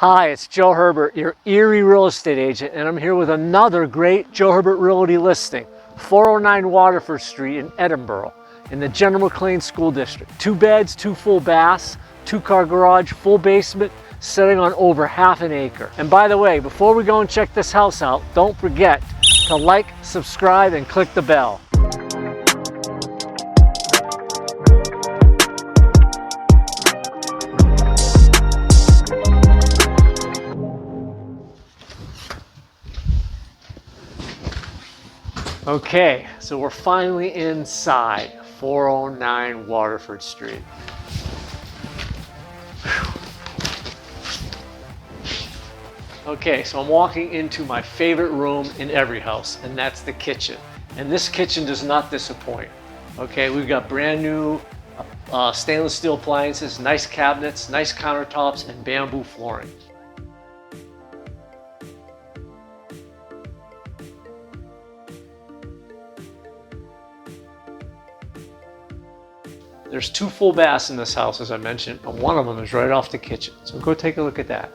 Hi, it's Joe Herbert, your Erie real estate agent, and I'm here with another great Joe Herbert Realty listing, 409 Waterford Street in Edinboro, in the General McLean School District. 2 beds, 2 full baths, 2-car garage, full basement, sitting on over half an acre. And by the way, before we go and check this house out, don't forget to like, subscribe, and click the bell. Okay, so we're finally inside 409 Waterford Street. Okay, so I'm walking into my favorite room in every house, and that's the kitchen. And this kitchen does not disappoint. Okay, we've got brand new stainless steel appliances, nice cabinets, nice countertops, and bamboo flooring. There's 2 full baths in this house, as I mentioned, and one of them is right off the kitchen. So go take a look at that.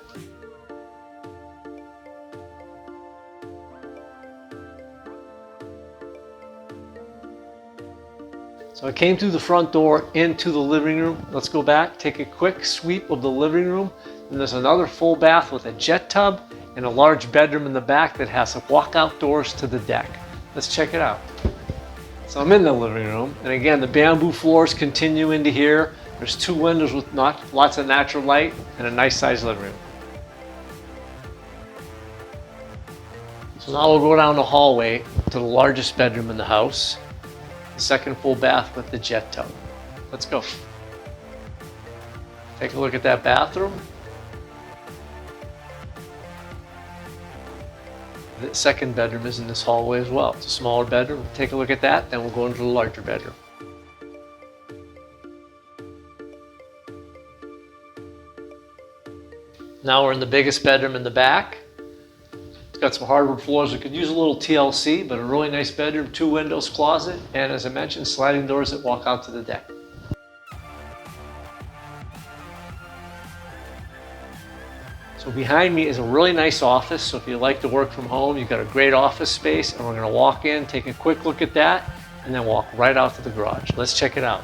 So I came through the front door into the living room. Let's go back, take a quick sweep of the living room. And there's another full bath with a jet tub and a large bedroom in the back that has walkout doors to the deck. Let's check it out. So I'm in the living room, and again, the bamboo floors continue into here. There's 2 windows with lots of natural light and a nice sized living room. So now we'll go down the hallway to the largest bedroom in the house, the 2nd full bath with the jet tub. Let's go. Take a look at that bathroom. The 2nd bedroom is in this hallway as well. It's a smaller bedroom. Take a look at that, then we'll go into the larger bedroom. Now we're in the biggest bedroom in the back. It's got some hardwood floors. It could use a little TLC, but a really nice bedroom, 2 windows, closet, and as I mentioned, sliding doors that walk out to the deck. So behind me is a really nice office, so if you like to work from home, you've got a great office space, and we're going to walk in, take a quick look at that, and then walk right out to the garage. Let's check it out.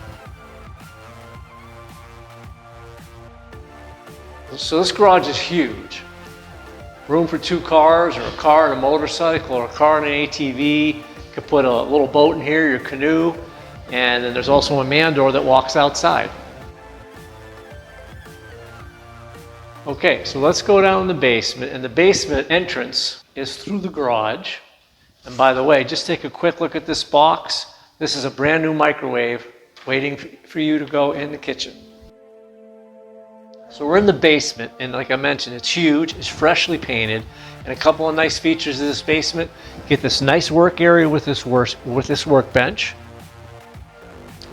So this garage is huge. Room for 2 cars, or a car and a motorcycle, or a car and an ATV. You could put a little boat in here, your canoe, and then there's also a man door that walks outside. Okay, so let's go down the basement, and the basement entrance is through the garage. And by the way, just take a quick look at this box. This is a brand new microwave waiting for you to go in the kitchen. So we're in the basement, and like I mentioned, it's huge, it's freshly painted, and a couple of nice features of this basement. Get this nice work area with this workbench.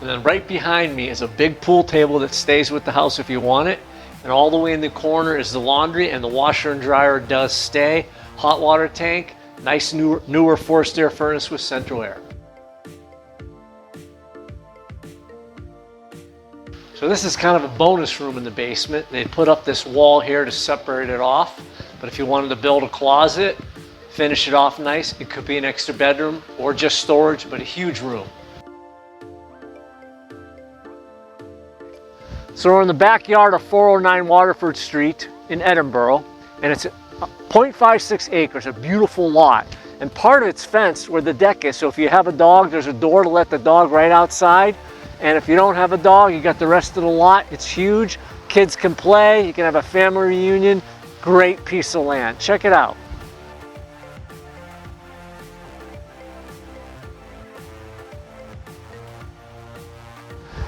And then right behind me is a big pool table that stays with the house if you want it. And all the way in the corner is the laundry, and the washer and dryer does stay. Hot water tank, nice newer forced air furnace with central air. So this is kind of a bonus room in the basement. They put up this wall here to separate it off. But if you wanted to build a closet, finish it off nice, it could be an extra bedroom or just storage, but a huge room. So we're in the backyard of 409 Waterford Street in Edinboro, and it's 0.56 acres, a beautiful lot. And part of it's fenced where the deck is, so if you have a dog, there's a door to let the dog right outside. And if you don't have a dog, you got the rest of the lot. It's huge, kids can play, you can have a family reunion, great piece of land. Check it out.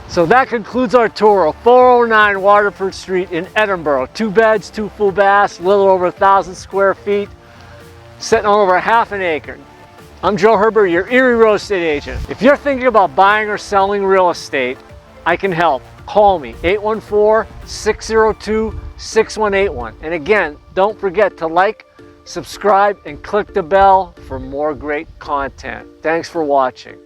So that concludes our tour of 409 Waterford Street in Edinboro. 2 beds, 2 full baths, a little over 1,000 square feet, sitting on over half an acre. I'm Joe Herbert, your Erie real estate agent. If you're thinking about buying or selling real estate, I can help. Call me, 814-602-6181. And again, don't forget to like, subscribe, and click the bell for more great content. Thanks for watching.